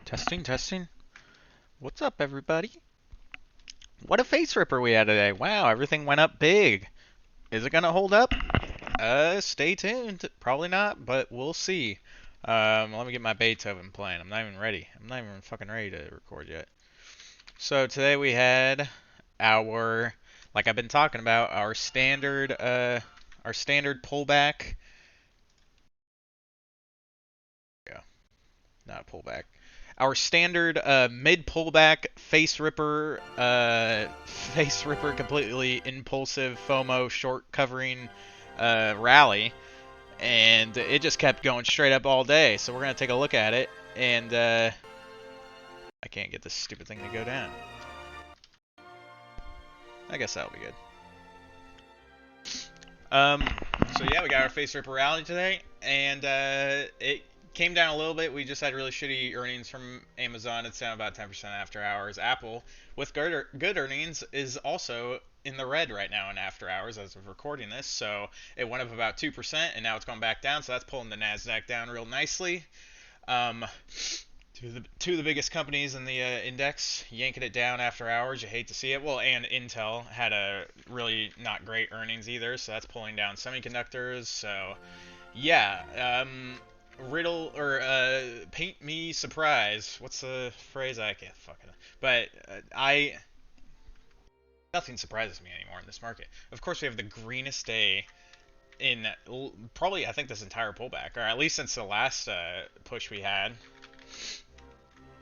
Testing, testing. What's up, everybody? What a face ripper we had today. Wow, everything went up big. Is it gonna hold up? Stay tuned. Probably not, but we'll see. Let me get my Beethoven playing. I'm not even ready. I'm not even fucking ready to record yet. So today we had our, like I've been talking about, our standard pullback. Yeah, not a pullback. Our standard mid pullback face ripper, completely impulsive FOMO short covering rally, and it just kept going straight up all day. So we're gonna take a look at it, and I can't get this stupid thing to go down. I guess that'll be good. Um, so yeah, we got our face ripper rally today, and it came down a little bit. We just had really shitty earnings from Amazon. It's down about 10% after hours. Apple, with good earnings, is also in the red right now in after hours as of recording this. So it went up about 2%, and now it's gone back down. So that's pulling the Nasdaq down real nicely. Um, two of the biggest companies in the index yanking it down after hours. You hate to see it. Well, and Intel had a really not great earnings either, so that's pulling down semiconductors. So yeah, riddle or paint me surprised. What's the phrase? I can't fucking. But I nothing surprises me anymore in this market. Of course, we have the greenest day in probably I think this entire pullback, or at least since the last push we had.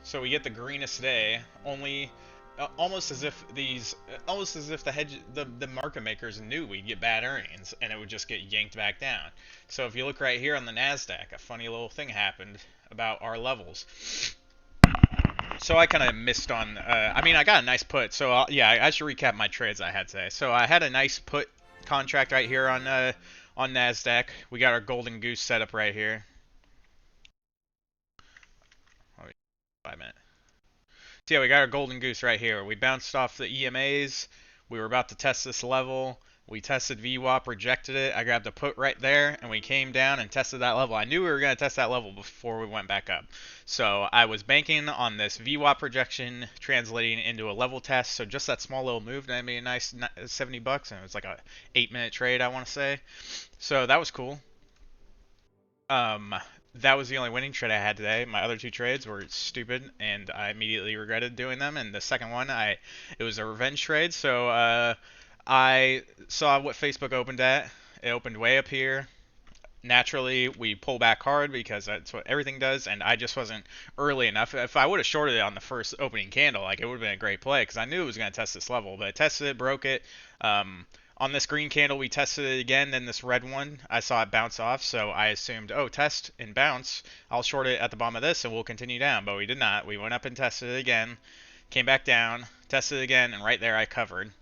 So we get the greenest day, only almost as if the market makers knew we'd get bad earnings and it would just get yanked back down. So if you look right here on the Nasdaq, a funny little thing happened about our levels. So I kind of missed on. I mean, I got a nice put. So yeah, I should recap my trades I had today. So I had a nice put contract right here on Nasdaq. We got our golden goose set up right here. Oh, 5 minutes. So yeah, we got our golden goose right here. We bounced off the EMAs. We were about to test this level. We tested VWAP, rejected it. I grabbed a put right there, and we came down and tested that level. I knew we were going to test that level before we went back up. So I was banking on this VWAP rejection translating into a level test. So just that small little move, that made a nice 70 bucks, and it was like a 8-minute trade, I want to say. So that was cool. Um, that was the only winning trade I had today. My other two trades were stupid, and I immediately regretted doing them. And the second one, it was a revenge trade. So I saw what Facebook opened at. It opened way up here. Naturally, we pull back hard because that's what everything does, and I just wasn't early enough. If I would have shorted it on the first opening candle, like it would have been a great play because I knew it was going to test this level. But it tested it, broke it. On this green candle, we tested it again. Then this red one, I saw it bounce off, so I assumed, oh, test and bounce. I'll short it at the bottom of this, and we'll continue down. But we did not. We went up and tested it again, came back down, tested it again, and right there I covered.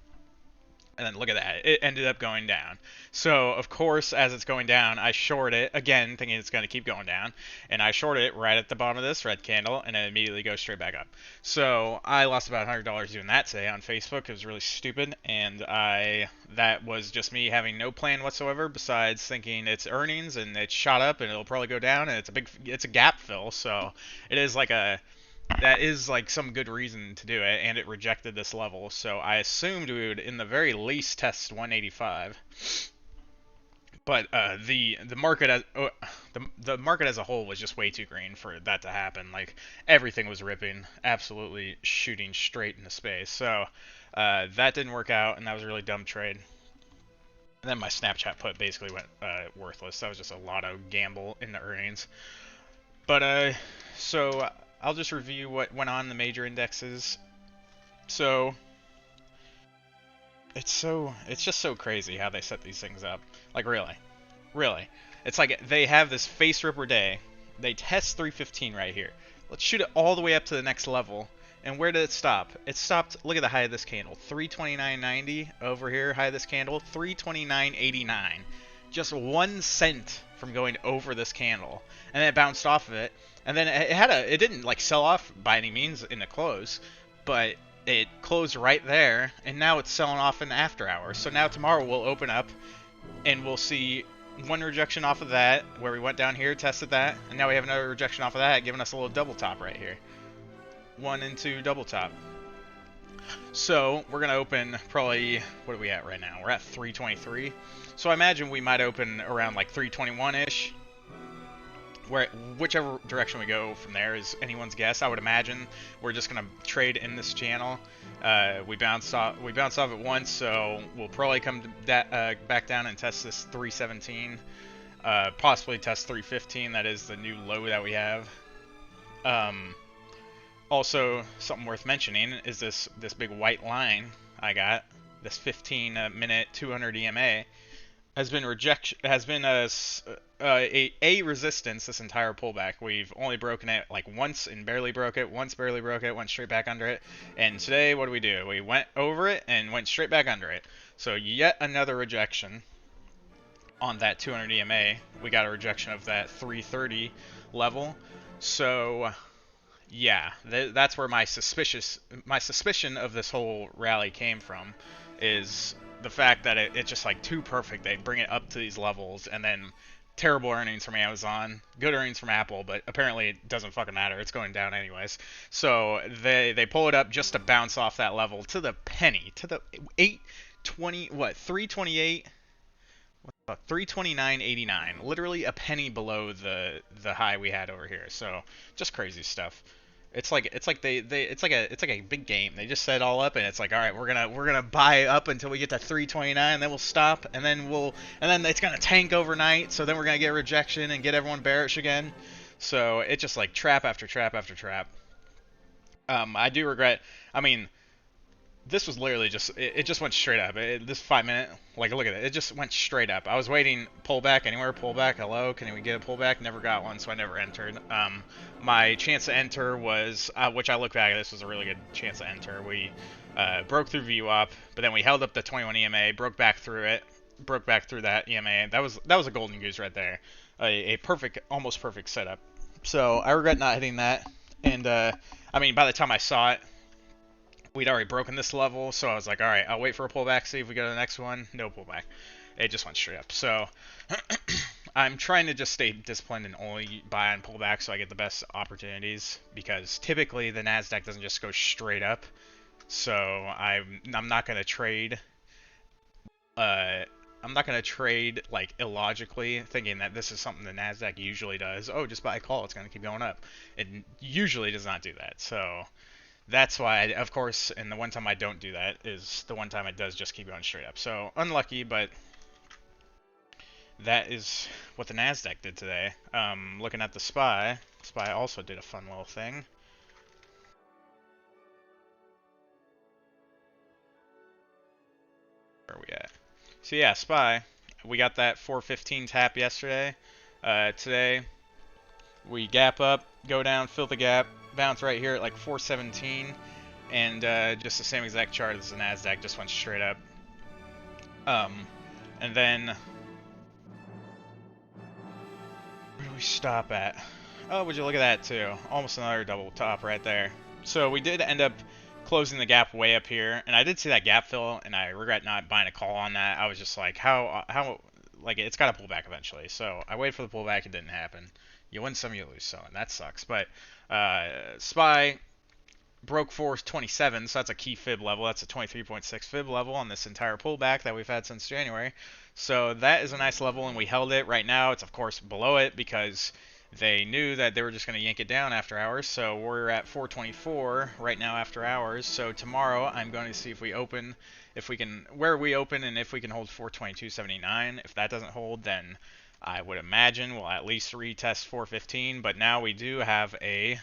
And then look at that. It ended up going down. So, of course, as it's going down, I short it, again, thinking it's going to keep going down. And I short it right at the bottom of this red candle, and it immediately goes straight back up. So, I lost about $100 doing that today on Facebook. It was really stupid. And that was just me having no plan whatsoever besides thinking it's earnings, and it shot up, and it'll probably go down, and it's a gap fill. So, it is like that is like some good reason to do it, and it rejected this level, so I assumed we would in the very least test 185. But the market as the market as a whole was just way too green for that to happen. Like everything was ripping, absolutely shooting straight into space. So that didn't work out, and that was a really dumb trade. And then my Snapchat put basically went worthless. That was just a lot of gamble in the earnings. But so I'll just review what went on in the major indexes. So it's just so crazy how they set these things up. Like really, it's like they have this face ripper day. They test 315 right here. Let's shoot it all the way up to the next level. And where did it stop? It stopped. Look at the high of this candle, 329.90 over here. High of this candle, 329.89. Just 1 cent from going over this candle, and then it bounced off of it. And then it didn't like sell off by any means in the close, but it closed right there, and now it's selling off in the after hours. So now tomorrow we'll open up, and we'll see one rejection off of that, where we went down here, tested that, and now we have another rejection off of that, giving us a little double top right here. one into double top. So we're gonna open probably, what are we at right now? We're at 323. So I imagine we might open around like 321-ish. Where whichever direction we go from there is anyone's guess. I would imagine we're just gonna trade in this channel. We bounced off it once, so we'll probably come to back down and test this 317. Possibly test 315. That is the new low that we have. Also, something worth mentioning is this big white line I got. This 15-minute 200 EMA has been a resistance this entire pullback. We've only broken it like once and barely broke it, once barely broke it, went straight back under it. And today, what do? We went over it and went straight back under it. So yet another rejection on that 200 EMA. We got a rejection of that 330 level. So yeah, that's where my suspicion of this whole rally came from, is the fact that it's just like too perfect. They bring it up to these levels, and then terrible earnings from Amazon, good earnings from Apple, but apparently it doesn't fucking matter. It's going down anyways. So they pull it up just to bounce off that level to the penny, to the 820, what, 328. 329.89, literally a penny below the high we had over here. So just crazy stuff. It's like a big game. They just set it all up, and it's like, all right, we're gonna buy up until we get to 329, and then we'll stop, and then it's gonna tank overnight. So then we're gonna get rejection and get everyone bearish again. So it's just like trap after trap after trap. I do regret. I mean, this was literally just, it just went straight up. This 5 minute, like, look at it. It just went straight up. I was waiting, pullback, anywhere, pullback, hello, can we get a pullback? Never got one, so I never entered. My chance to enter was, which I look back at, this was a really good chance to enter. We broke through VWAP, but then we held up the 21 EMA, broke back through it, broke back through that EMA. That was a golden goose right there. A perfect, almost perfect setup. So I regret not hitting that. And, I mean, by the time I saw it, we'd already broken this level, so I was like, alright, I'll wait for a pullback, see if we go to the next one. No pullback. It just went straight up. So, I'm trying to just stay disciplined and only buy on pullback so I get the best opportunities, because typically the NASDAQ doesn't just go straight up. So, I'm not going to trade, like, illogically, thinking that this is something the NASDAQ usually does. Oh, just buy a call, it's going to keep going up. It usually does not do that, so that's why, of course, and the one time I don't do that is the one time it does just keep going straight up. So, unlucky, but that is what the NASDAQ did today. Looking at the SPY, SPY also did a fun little thing. Where are we at? So yeah, SPY, we got that 415 tap yesterday. Today, we gap up, go down, fill the gap, bounce right here at like 417, and just the same exact chart as the NASDAQ, just went straight up. And then where do we stop at? Oh, would you look at that too? Almost another double top right there. So we did end up closing the gap way up here, and I did see that gap fill, and I regret not buying a call on that. I was just like, how like, it's got to pull back eventually. So I waited for the pullback, it didn't happen. You win some, you lose some, and that sucks. But SPY broke 427, so that's a key fib level. That's a 23.6 fib level on this entire pullback that we've had since January. So that is a nice level, and we held it. Right now, it's of course below it because they knew that they were just going to yank it down after hours. So we're at 424 right now after hours. So tomorrow, I'm going to see if we open, if we can, where we open, and if we can hold 422.79. If that doesn't hold, then I would imagine we'll at least retest 415, but now we do have a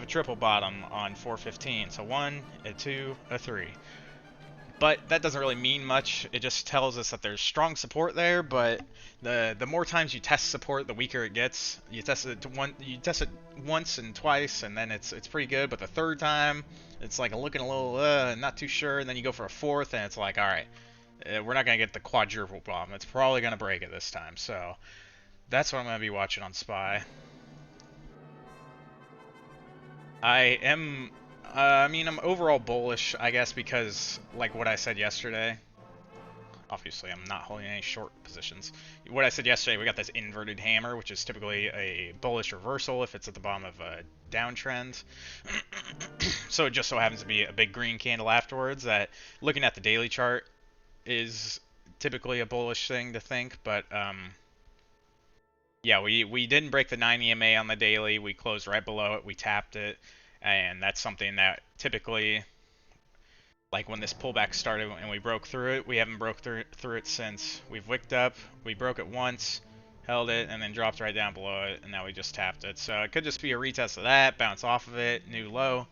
triple bottom on 415. So 1, a 2, a 3. But that doesn't really mean much. It just tells us that there's strong support there, but the more times you test support, the weaker it gets. You test it once and twice, and then it's pretty good, but the third time, it's like looking a little not too sure, and then you go for a fourth, and it's like, all right, we're not going to get the quadruple bottom. It's probably going to break it this time. So that's what I'm going to be watching on SPY. I mean, I'm overall bullish, I guess, because, like what I said yesterday, obviously I'm not holding any short positions. What I said yesterday, we got this inverted hammer, which is typically a bullish reversal if it's at the bottom of a downtrend. So it just so happens to be a big green candle afterwards that, looking at the daily chart, is typically a bullish thing to think, but yeah, we didn't break the 9 EMA on the daily. We closed right below it. We tapped it, and that's something that typically, like when this pullback started and we broke through it, we haven't broke through it since. We've wicked up, we broke it once, held it, and then dropped right down below it, and now we just tapped it. So it could just be a retest of that, bounce off of it, new low.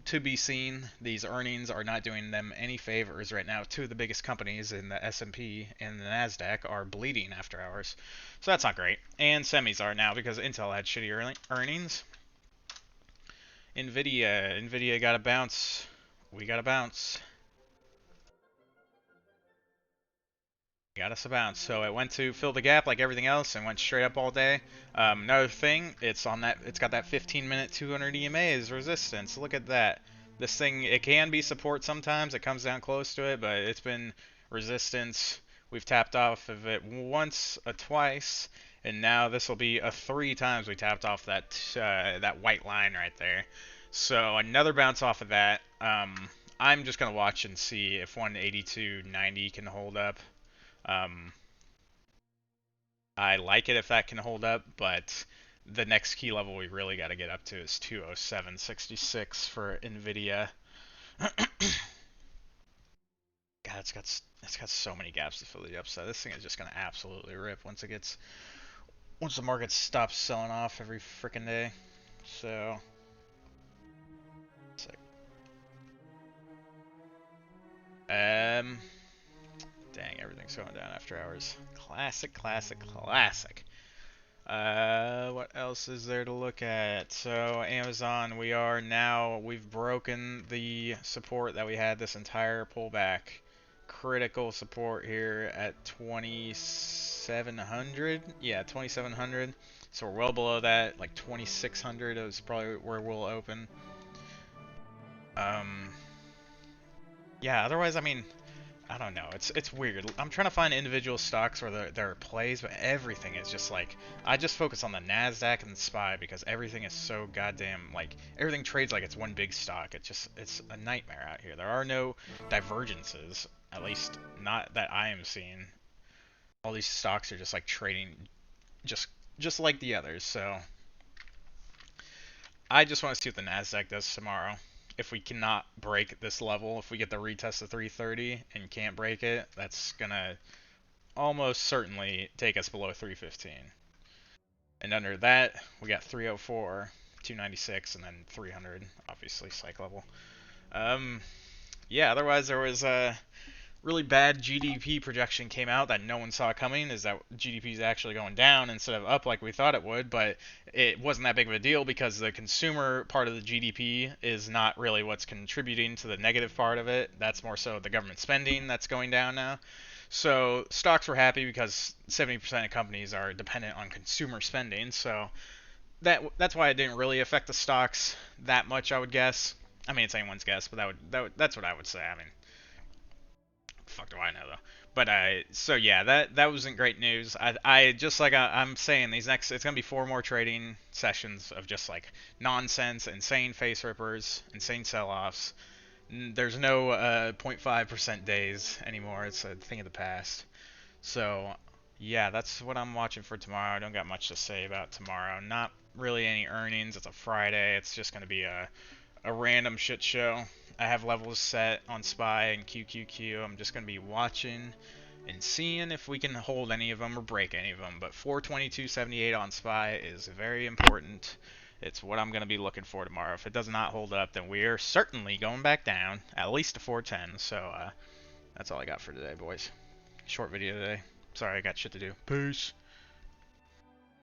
To be seen. These earnings are not doing them any favors right now. Two of the biggest companies in the S&P and the Nasdaq are bleeding after hours, so that's not great. And semis are now because Intel had shitty earnings. Nvidia got a bounce. We got a bounce. Got us a bounce. So it went to fill the gap like everything else and went straight up all day. Another thing, it's got that 15-minute 200 EMA as resistance. Look at that. This thing, it can be support sometimes. It comes down close to it, but it's been resistance. We've tapped off of it once, twice, and now this will be a 3 times we tapped off that white line right there. So another bounce off of that. I'm just gonna watch and see if 182.90 can hold up. I like it if that can hold up, but the next key level we really got to get up to is 207.66 for Nvidia. God, it's got so many gaps to fill the upside. This thing is just gonna absolutely rip once the market stops selling off every freaking day. So, it's like, dang, everything's going down after hours. Classic, classic, classic. What else is there to look at? So Amazon, we've broken the support that we had this entire pullback. Critical support here at 2,700. Yeah, 2,700. So we're well below that. Like 2,600 is probably where we'll open. Yeah. Otherwise, I mean, I don't know. It's weird. I'm trying to find individual stocks where there are plays, but everything is just like, I just focus on the Nasdaq and the SPY because everything is so goddamn, like, everything trades like it's one big stock. It's a nightmare out here. There are no divergences, at least not that I am seeing. All these stocks are just like trading just like the others. So I just want to see what the Nasdaq does tomorrow. If we cannot break this level, if we get the retest of 330 and can't break it, that's gonna almost certainly take us below 315. And under that, we got 304, 296, and then 300, obviously psych level. Yeah, otherwise there was a really bad GDP projection came out that no one saw coming, is that GDP is actually going down instead of up like we thought it would, but it wasn't that big of a deal because the consumer part of the GDP is not really what's contributing to the negative part of it. That's more so the government spending that's going down now. So stocks were happy because 70% of companies are dependent on consumer spending, so that's why it didn't really affect the stocks that much, I would guess. I mean, it's anyone's guess, but that's what I would say. I mean, fuck do I know though? But so yeah, that wasn't great news. I just like I'm saying, it's gonna be 4 more trading sessions of just like nonsense, insane face rippers, insane sell-offs. There's no 0.5% days anymore. It's a thing of the past. So yeah, that's what I'm watching for tomorrow. I don't got much to say about tomorrow. Not really any earnings. It's a Friday. It's just gonna be a random shit show. I have levels set on SPY and QQQ. I'm just going to be watching and seeing if we can hold any of them or break any of them. But 422.78 on SPY is very important. It's what I'm going to be looking for tomorrow. If it does not hold up, then we are certainly going back down, at least to 410. So that's all I got for today, boys. Short video today. Sorry, I got shit to do. Peace.